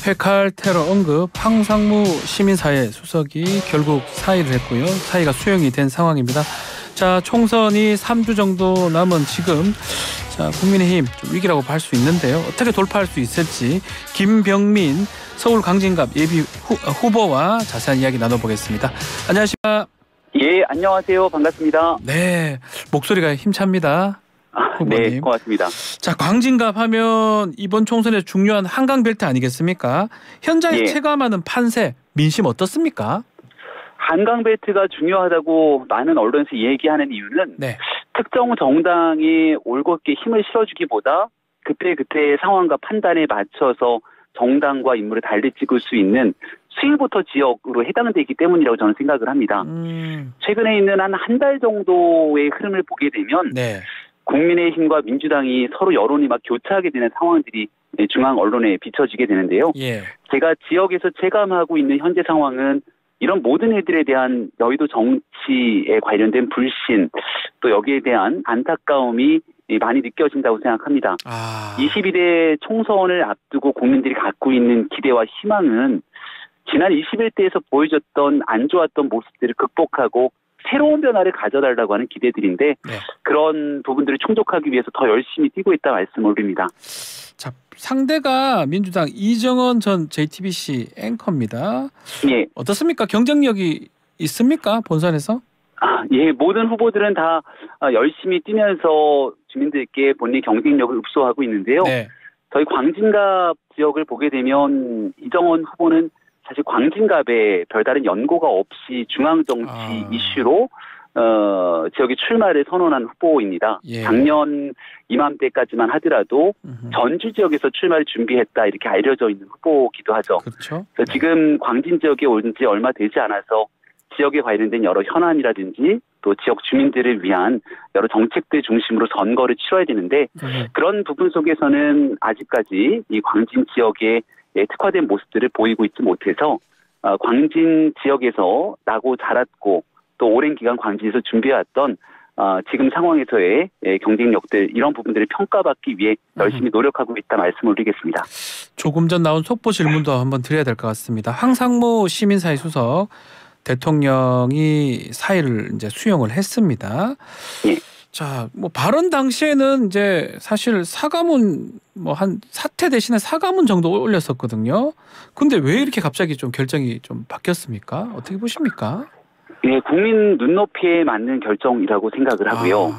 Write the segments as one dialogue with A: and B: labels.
A: 회칼 테러 언급 황상무 시민사회 수석이 결국 사의를 했고요. 사의가 수용이 된 상황입니다. 자, 총선이 3주 정도 남은 지금 국민의힘 좀 위기라고 할 수 있는데요. 어떻게 돌파할 수 있을지 김병민 서울 강진갑 예비 후보와 자세한 이야기 나눠보겠습니다. 안녕하십니까?
B: 예, 안녕하세요. 반갑습니다.
A: 네, 목소리가 힘찹니다. 후보님.
B: 네, 고맙습니다.
A: 자, 광진갑 하면 이번 총선에 중요한 한강벨트 아니겠습니까? 현장에서 체감하는 판세, 민심 어떻습니까?
B: 한강벨트가 중요하다고 많은 언론에서 얘기하는 이유는 특정 정당이 올곧게 힘을 실어주기보다 그때그때의 상황과 판단에 맞춰서 정당과 인물을 달리 찍을 수 있는 스윙보터 지역으로 해당되기 때문이라고 저는 생각을 합니다. 최근에 있는 한 달 정도의 흐름을 보게 되면 국민의힘과 민주당이 서로 여론이 막 교차하게 되는 상황들이 중앙 언론에 비춰지게 되는데요. 제가 지역에서 체감하고 있는 현재 상황은 이런 모든 일들에 대한 여의도 정치에 관련된 불신, 또 여기에 대한 안타까움이 많이 느껴진다고 생각합니다. 22대 총선을 앞두고 국민들이 갖고 있는 기대와 희망은 지난 21대에서 보여줬던 안 좋았던 모습들을 극복하고 새로운 변화를 가져달라고 하는 기대들인데 그런 부분들을 충족하기 위해서 더 열심히 뛰고 있다 말씀을 드립니다.
A: 자, 상대가 민주당 이정원 전 JTBC 앵커입니다.
B: 예.
A: 어떻습니까? 경쟁력이 있습니까? 본선에서?
B: 예, 모든 후보들은 다 열심히 뛰면서 주민들께 본인의 경쟁력을 읍소하고 있는데요. 저희 광진갑 지역을 보게 되면 이정원 후보는 사실 광진갑에 별다른 연고가 없이 중앙정치 이슈로 지역의 출마를 선언한 후보입니다. 작년 이맘때까지만 하더라도 전주 지역에서 출마를 준비했다 이렇게 알려져 있는 후보기도 하죠. 그래서 지금 광진 지역에 온 지 얼마 되지 않아서 지역에 관련된 여러 현안이라든지 또 지역 주민들을 위한 여러 정책들 중심으로 선거를 치러야 되는데 그런 부분 속에서는 아직까지 이 광진 지역에 특화된 모습들을 보이고 있지 못해서 광진 지역에서 나고 자랐고 또 오랜 기간 광진에서 준비해왔던 지금 상황에서의 경쟁력들 이런 부분들을 평가받기 위해 열심히 노력하고 있다 말씀을 드리겠습니다. 조금
A: 전 나온 속보 질문도 한번 드려야 될 것 같습니다. 황상무 시민사회 수석 대통령이 사의를 이제 수용을 했습니다. 자, 뭐 발언 당시에는 이제 사실 사과문 한 사퇴 대신에 사과문 정도 올렸었거든요. 근데 왜 이렇게 갑자기 좀 결정이 좀 바뀌었습니까? 어떻게 보십니까?
B: 예, 국민 눈높이에 맞는 결정이라고 생각을 하고요.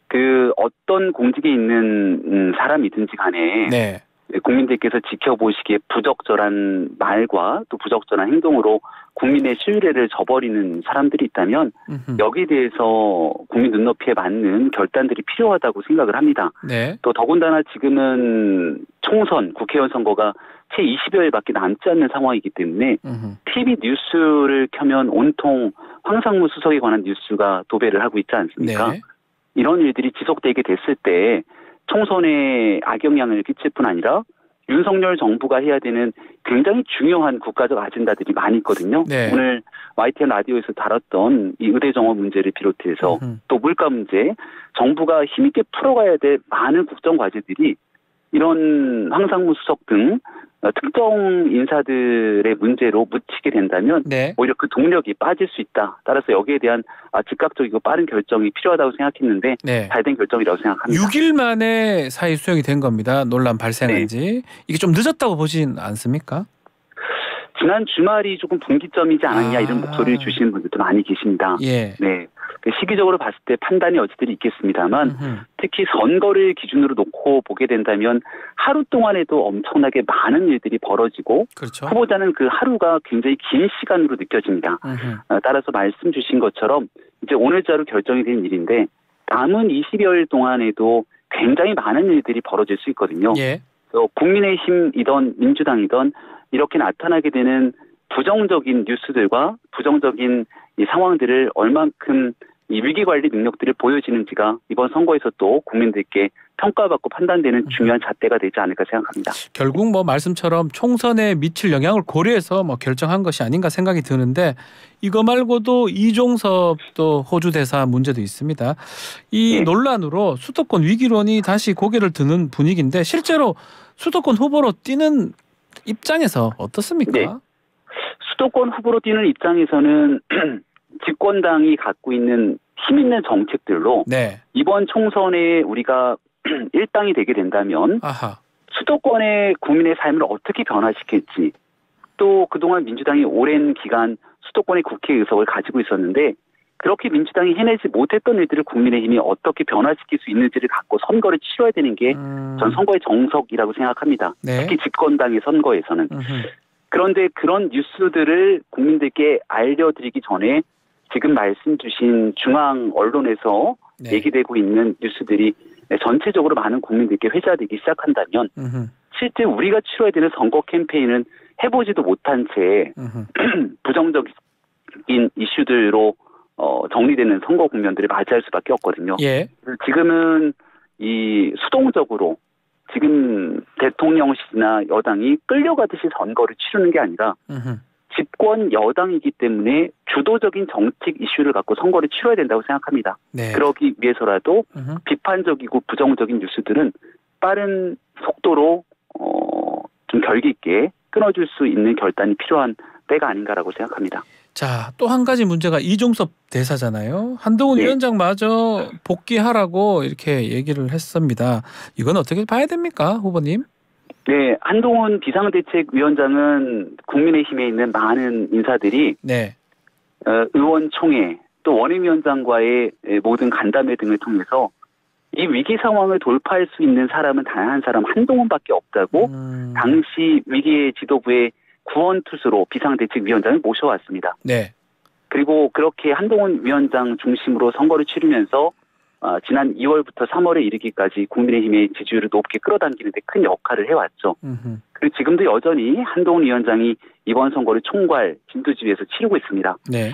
B: 그 어떤 공직에 있는 사람이든지 간에 국민들께서 지켜보시기에 부적절한 말과 또 부적절한 행동으로 국민의 신뢰를 저버리는 사람들이 있다면 여기에 대해서 국민 눈높이에 맞는 결단들이 필요하다고 생각을 합니다. 또 더군다나 지금은 총선, 국회의원 선거가 채 20여일밖에 남지 않는 상황이기 때문에 TV 뉴스를 켜면 온통 황상무 수석에 관한 뉴스가 도배를 하고 있지 않습니까? 이런 일들이 지속되게 됐을 때 총선에 악영향을 끼칠 뿐 아니라 윤석열 정부가 해야 되는 굉장히 중요한 국가적 아젠다들이 많이 있거든요. 오늘 YTN 라디오에서 다뤘던 이 의대 정원 문제를 비롯해서 또 물가 문제, 정부가 힘있게 풀어가야 될 많은 국정 과제들이 이런 황상무 수석 등 특정 인사들의 문제로 묻히게 된다면 오히려 그 동력이 빠질 수 있다. 따라서 여기에 대한 즉각적이고 빠른 결정이 필요하다고 생각했는데 잘된 결정이라고 생각합니다.
A: 6일 만에 사의 수용이 된 겁니다. 논란 발생한 지. 이게 좀 늦었다고 보진 않습니까?
B: 지난 주말이 조금 분기점이지 않았냐 이런 목소리를 주시는 분들도 많이 계십니다. 시기적으로 봤을 때 판단이 어찌들이 있겠습니다만 특히 선거를 기준으로 놓고 보게 된다면 하루 동안에도 엄청나게 많은 일들이 벌어지고 후보자는 그 하루가 굉장히 긴 시간으로 느껴집니다. 따라서 말씀 주신 것처럼 이제 오늘자로 결정이 된 일인데 남은 20여일 동안에도 굉장히 많은 일들이 벌어질 수 있거든요. 국민의힘이든 민주당이든 이렇게 나타나게 되는 부정적인 뉴스들과 부정적인 이 상황들을 얼만큼 이 위기관리 능력들을 보여지는지가 이번 선거에서 또 국민들께 평가받고 판단되는 중요한 잣대가 되지 않을까 생각합니다.
A: 결국 말씀처럼 총선에 미칠 영향을 고려해서 결정한 것이 아닌가 생각이 드는데 이거 말고도 이종섭 또 호주 대사 문제도 있습니다. 이 논란으로 수도권 위기론이 다시 고개를 드는 분위기인데 실제로 수도권 후보로 뛰는 입장에서 어떻습니까?
B: 네. 수도권 후보로 뛰는 입장에서는 집권당이 갖고 있는 힘 있는 정책들로
A: 네.
B: 이번 총선에 우리가 일당이 되게 된다면
A: 아하.
B: 수도권의 국민의 삶을 어떻게 변화시킬지, 또 그동안 민주당이 오랜 기간 수도권의 국회 의석을 가지고 있었는데 그렇게 민주당이 해내지 못했던 일들을 국민의힘이 어떻게 변화시킬 수 있는지를 갖고 선거를 치러야 되는 게 전 선거의 정석이라고 생각합니다.
A: 네.
B: 특히 집권당의 선거에서는. 그런데 그런 뉴스들을 국민들께 알려드리기 전에 지금 말씀 주신 중앙 언론에서
A: 네.
B: 얘기되고 있는 뉴스들이 전체적으로 많은 국민들께 회자되기 시작한다면 실제 우리가 치러야 되는 선거 캠페인은 해보지도 못한 채 부정적인 이슈들로 정리되는 선거 국면들을 맞이할 수밖에 없거든요.
A: 예.
B: 지금은 이 수동적으로 지금 대통령실이나 여당이 끌려가듯이 선거를 치르는 게 아니라 집권 여당이기 때문에 주도적인 정책 이슈를 갖고 선거를 치러야 된다고 생각합니다.
A: 네.
B: 그러기 위해서라도 비판적이고 부정적인 뉴스들은 빠른 속도로 좀 결기 있게 끊어줄 수 있는 결단이 필요한 때가 아닌가라고 생각합니다.
A: 자, 또 한 가지 문제가 이종섭 대사잖아요. 한동훈
B: 네.
A: 위원장마저 복귀하라고 이렇게 얘기를 했습니다. 이건 어떻게 봐야 됩니까, 후보님?
B: 네, 한동훈 비상대책위원장은 국민의힘에 있는 많은 인사들이
A: 네.
B: 의원총회 또 원외위원장과의 모든 간담회 등을 통해서 이 위기 상황을 돌파할 수 있는 사람은 단 한 사람 한동훈밖에 없다고 당시 위기의 지도부의 구원투수로 비상대책위원장을 모셔왔습니다.
A: 네.
B: 그리고 그렇게 한동훈 위원장 중심으로 선거를 치르면서 지난 2월부터 3월에 이르기까지 국민의힘의 지지율을 높게 끌어당기는 데 큰 역할을 해왔죠. 그리고 지금도 여전히 한동훈 위원장이 이번 선거를 총괄 진두지휘에서 치르고 있습니다.
A: 네.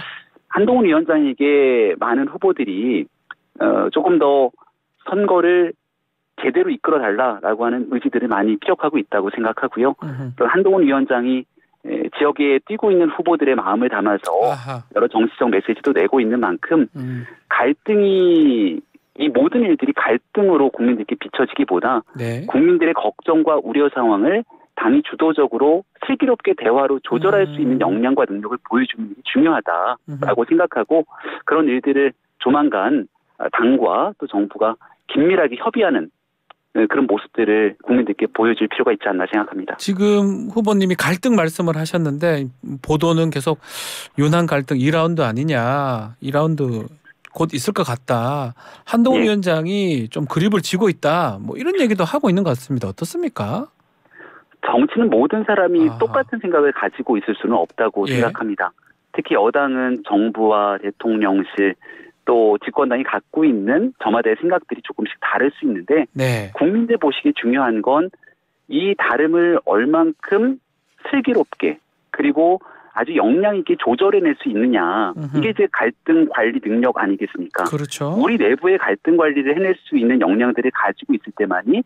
B: 한동훈 위원장에게 많은 후보들이 조금 더 선거를 제대로 이끌어달라라고 하는 의지들을 많이 피력하고 있다고 생각하고요. 또 한동훈 위원장이 지역에 뛰고 있는 후보들의 마음을 담아서
A: 아하.
B: 여러 정치적 메시지도 내고 있는 만큼 갈등이 이 모든 일들이 갈등으로 국민들께 비춰지기보다
A: 네.
B: 국민들의 걱정과 우려 상황을 당이 주도적으로 슬기롭게 대화로 조절할 수 있는 역량과 능력을 보여주는 게 중요하다라고 생각하고 그런 일들을 조만간 당과 또 정부가 긴밀하게 협의하는 그런 모습들을 국민들께 보여줄 필요가 있지 않나 생각합니다.
A: 지금 후보님이 갈등 말씀을 하셨는데 보도는 계속 윤한 갈등 2라운드 아니냐. 2라운드 곧 있을 것 같다. 한동훈 위원장이 좀 그립을 지고 있다. 뭐 이런 얘기도 하고 있는 것 같습니다. 어떻습니까?
B: 정치는 모든 사람이 똑같은 생각을 가지고 있을 수는 없다고 생각합니다. 특히 여당은 정부와 대통령실 또 집권당이 갖고 있는 저마다의 생각들이 조금씩 다를 수 있는데
A: 네.
B: 국민들 보시기에 중요한 건 이 다름을 얼만큼 슬기롭게 그리고 아주 역량 있게 조절해낼 수 있느냐. 이게 이제 갈등 관리 능력 아니겠습니까?
A: 그렇죠.
B: 우리 내부의 갈등 관리를 해낼 수 있는 역량들을 가지고 있을 때만이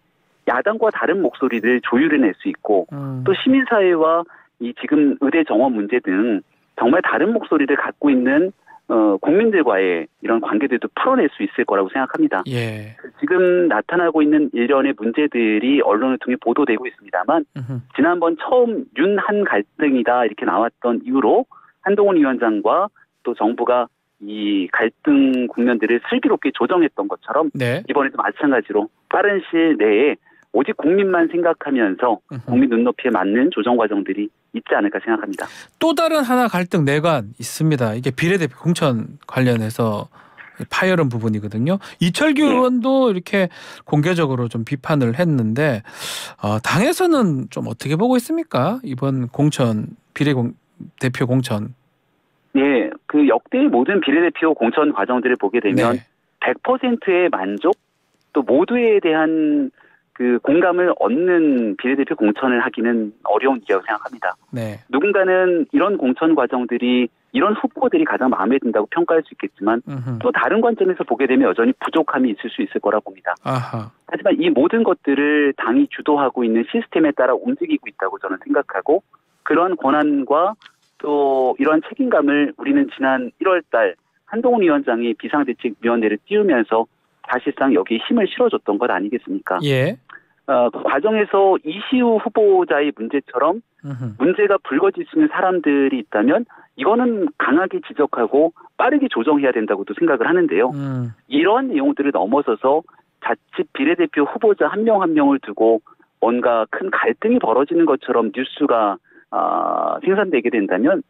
B: 야당과 다른 목소리를 조율해낼 수 있고 또 시민사회와 이 지금 의대 정원 문제 등 정말 다른 목소리를 갖고 있는 국민들과의 이런 관계들도 풀어낼 수 있을 거라고 생각합니다.
A: 예.
B: 지금 나타나고 있는 일련의 문제들이 언론을 통해 보도되고 있습니다만 지난번 처음 윤한 갈등이다 이렇게 나왔던 이후로 한동훈 위원장과 또 정부가 이 갈등 국면들을 슬기롭게 조정했던 것처럼
A: 네.
B: 이번에도 마찬가지로 빠른 시일 내에 오직 국민만 생각하면서 국민 눈높이에 맞는 조정 과정들이 있지 않을까 생각합니다.
A: 또 다른 하나 갈등 내관 있습니다. 이게 비례대표 공천 관련해서 파열한 부분이거든요. 이철규 의원도 이렇게 공개적으로 좀 비판을 했는데 당에서는 좀 어떻게 보고 있습니까? 이번 공천 비례대표 공천.
B: 네, 그 역대의 모든 비례대표 공천 과정들을 보게 되면 100%의 만족 또 모두에 대한 그 공감을 얻는 비례대표 공천을 하기는 어려운 일이라고 생각합니다.
A: 네.
B: 누군가는 이런 공천 과정들이 이런 후보들이 가장 마음에 든다고 평가할 수 있겠지만 또 다른 관점에서 보게 되면 여전히 부족함이 있을 수 있을 거라 봅니다.
A: 아하.
B: 하지만 이 모든 것들을 당이 주도하고 있는 시스템에 따라 움직이고 있다고 저는 생각하고 그런 권한과 또 이러한 책임감을 우리는 지난 1월 달 한동훈 위원장이 비상대책위원회를 띄우면서 사실상 여기에 힘을 실어줬던 것 아니겠습니까?
A: 예.
B: 그 과정에서 이시우 후보자의 문제처럼 문제가 불거질 수 있는 사람들이 있다면 이거는 강하게 지적하고 빠르게 조정해야 된다고도 생각을 하는데요. 이런 내용들을 넘어서서 자칫 비례대표 후보자 한 명 한 명을 두고 뭔가 큰 갈등이 벌어지는 것처럼 뉴스가 생산되게 된다면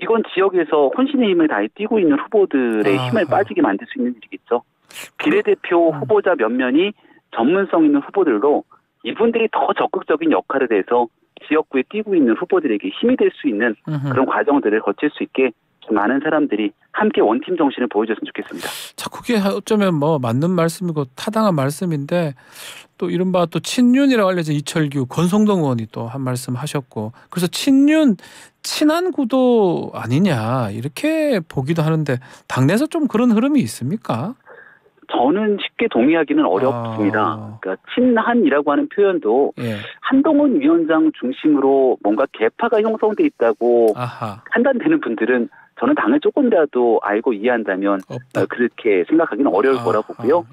B: 이건 지역에서 혼신의 힘을 다해 뛰고 있는 후보들의 힘을 빠지게 만들 수 있는 일이겠죠. 비례대표 후보자 몇 면이 전문성 있는 후보들로 이분들이 더 적극적인 역할을 해서 지역구에 뛰고 있는 후보들에게 힘이 될 수 있는 그런 과정들을 거칠 수 있게 좀 많은 사람들이 함께 원팀 정신을 보여줬으면 좋겠습니다.
A: 자, 그게 어쩌면 뭐 맞는 말씀이고 타당한 말씀인데 또 이른바 또 친윤이라고 알려진 이철규, 권성동 의원이 또 한 말씀 하셨고 그래서 친한 구도 아니냐 이렇게 보기도 하는데 당내에서 좀 그런 흐름이 있습니까?
B: 저는 쉽게 동의하기는 어렵습니다. 그러니까 친한이라고 하는 표현도 한동훈 위원장 중심으로 뭔가 계파가 형성돼 있다고 판단되는 분들은 저는 당을 조금이라도 알고 이해한다면 그렇게 생각하기는 어려울 거라 보고요.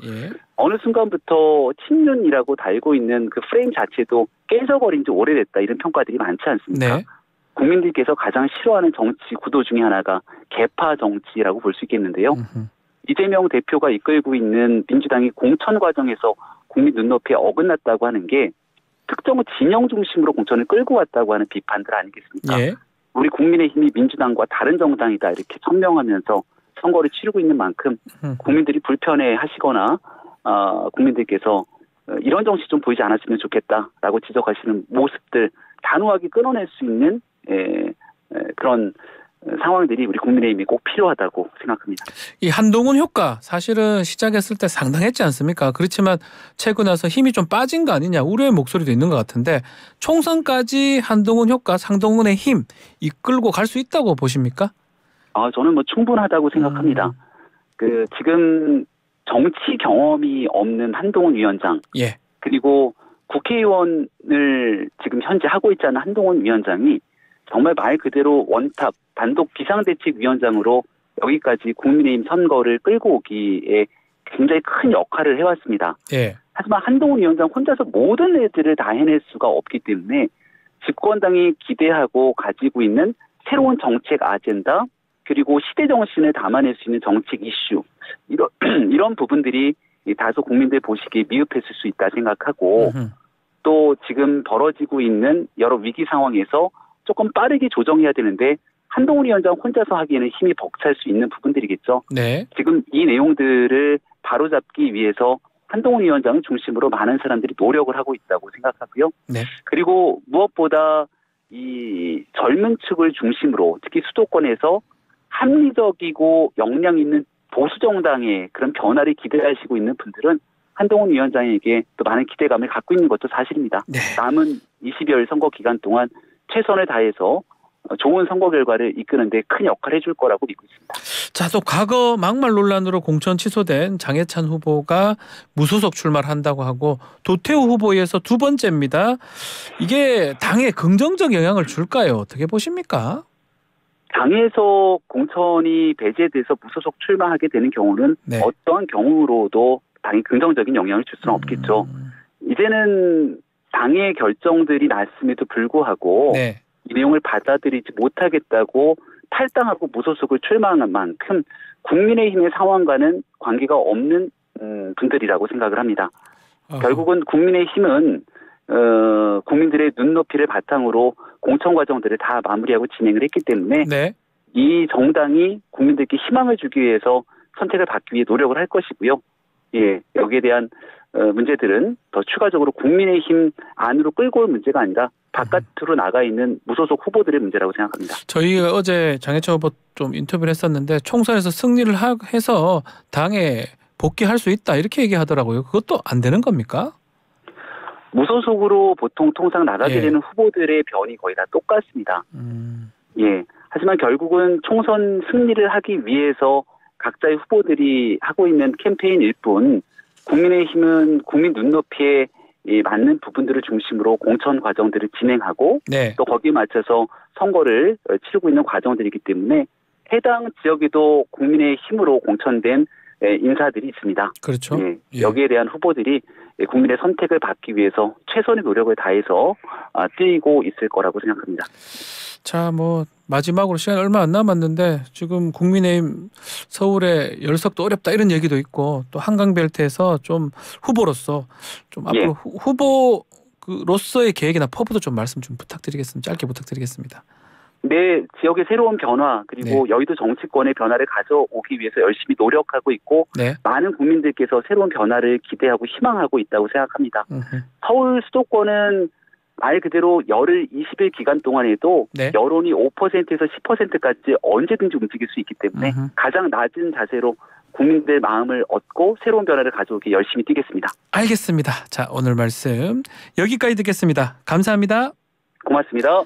B: 어느 순간부터 친윤이라고 달고 있는 그 프레임 자체도 깨져버린 지 오래됐다 이런 평가들이 많지 않습니까? 네. 국민들께서 가장 싫어하는 정치 구도 중에 하나가 계파 정치라고 볼 수 있겠는데요. 이재명 대표가 이끌고 있는 민주당이 공천 과정에서 국민 눈높이에 어긋났다고 하는 게 특정 진영 중심으로 공천을 끌고 왔다고 하는 비판들 아니겠습니까? 예. 우리 국민의힘이 민주당과 다른 정당이다 이렇게 천명하면서 선거를 치르고 있는 만큼 국민들이 불편해하시거나 국민들께서 이런 정치 좀 보이지 않았으면 좋겠다라고 지적하시는 모습들 단호하게 끊어낼 수 있는 그런 상황들이 우리 국민의힘이 꼭 필요하다고 생각합니다.
A: 이 한동훈 효과 사실은 시작했을 때 상당했지 않습니까? 그렇지만 최근 와서 힘이 좀 빠진 거 아니냐 우려의 목소리도 있는 것 같은데 총선까지 한동훈 효과, 상동훈의 힘 이끌고 갈 수 있다고 보십니까?
B: 저는 뭐 충분하다고 생각합니다. 지금 정치 경험이 없는 한동훈 위원장 그리고 국회의원을 지금 현재 하고 있지 않은 한동훈 위원장이 정말 말 그대로 원탑 단독 비상대책위원장으로 여기까지 국민의힘 선거를 끌고 오기에 굉장히 큰 역할을 해왔습니다. 하지만 한동훈 위원장 혼자서 모든 일들을 다 해낼 수가 없기 때문에 집권당이 기대하고 가지고 있는 새로운 정책 아젠다 그리고 시대 정신을 담아낼 수 있는 정책 이슈 이런 부분들이 다소 국민들 보시기에 미흡했을 수 있다 생각하고 또 지금 벌어지고 있는 여러 위기 상황에서 조금 빠르게 조정해야 되는데 한동훈 위원장 혼자서 하기에는 힘이 벅찰 수 있는 부분들이겠죠. 네. 지금 이 내용들을 바로잡기 위해서 한동훈 위원장을 중심으로 많은 사람들이 노력을 하고 있다고 생각하고요. 네. 그리고 무엇보다 이 젊은 축을 중심으로 특히 수도권에서 합리적이고 역량 있는 보수 정당의 그런 변화를 기대하시고 있는 분들은 한동훈 위원장에게 또 많은 기대감을 갖고 있는 것도 사실입니다. 네. 남은 20여일 선거 기간 동안 최선을 다해서 좋은 선거 결과를 이끄는 데 큰 역할을 해줄 거라고 믿고 있습니다.
A: 자, 또 과거 막말 논란으로 공천 취소된 장해찬 후보가 무소속 출마를 한다고 하고 도태우 후보에 이어서 두 번째입니다. 이게 당에 긍정적 영향을 줄까요? 어떻게 보십니까?
B: 당에서 공천이 배제돼서 무소속 출마하게 되는 경우는 어떠한 경우로도 당이 긍정적인 영향을 줄 수는 없겠죠. 이제는 당의 결정들이 났음에도 불구하고 이 내용을 받아들이지 못하겠다고 탈당하고 무소속을 출마한 만큼 국민의힘의 상황과는 관계가 없는 분들이라고 생각을 합니다. 결국은 국민의힘은 국민들의 눈높이를 바탕으로 공천 과정들을 다 마무리하고 진행을 했기 때문에 이 정당이 국민들께 희망을 주기 위해서 선택을 받기 위해 노력을 할 것이고요. 여기에 대한 문제들은 더 추가적으로 국민의힘 안으로 끌고 올 문제가 아니라 바깥으로 나가 있는 무소속 후보들의 문제라고 생각합니다.
A: 저희가 어제 장해찬 후보 좀 인터뷰를 했었는데 총선에서 승리를 해서 당에 복귀할 수 있다 이렇게 얘기하더라고요. 그것도 안 되는 겁니까?
B: 무소속으로 보통 통상 나가게 되는 후보들의 변이 거의 다 똑같습니다. 하지만 결국은 총선 승리를 하기 위해서 각자의 후보들이 하고 있는 캠페인일 뿐 국민의힘은 국민 눈높이에 맞는 부분들을 중심으로 공천 과정들을 진행하고 또 거기에 맞춰서 선거를 치르고 있는 과정들이기 때문에 해당 지역에도 국민의 힘으로 공천된 인사들이 있습니다.
A: 그렇죠.
B: 여기에 대한 후보들이 국민의 선택을 받기 위해서 최선의 노력을 다해서 뛰고 있을 거라고 생각합니다.
A: 자, 뭐 마지막으로 시간 얼마 안 남았는데 지금 국민의힘 서울의 열석도 어렵다 이런 얘기도 있고 또 한강벨트에서 좀 후보로서 좀 앞으로 후보로서의 계획이나 포부도 좀 말씀 좀 부탁드리겠습니다. 짧게 부탁드리겠습니다.
B: 네, 지역의 새로운 변화 그리고 여의도 정치권의 변화를 가져오기 위해서 열심히 노력하고 있고 많은 국민들께서 새로운 변화를 기대하고 희망하고 있다고 생각합니다. 서울 수도권은 말 그대로 열흘 20일 기간 동안에도 여론이 5%에서 10%까지 언제든지 움직일 수 있기 때문에 가장 낮은 자세로 국민들 마음을 얻고 새로운 변화를 가져오기 열심히 뛰겠습니다.
A: 알겠습니다. 자, 오늘 말씀 여기까지 듣겠습니다. 감사합니다.
B: 고맙습니다.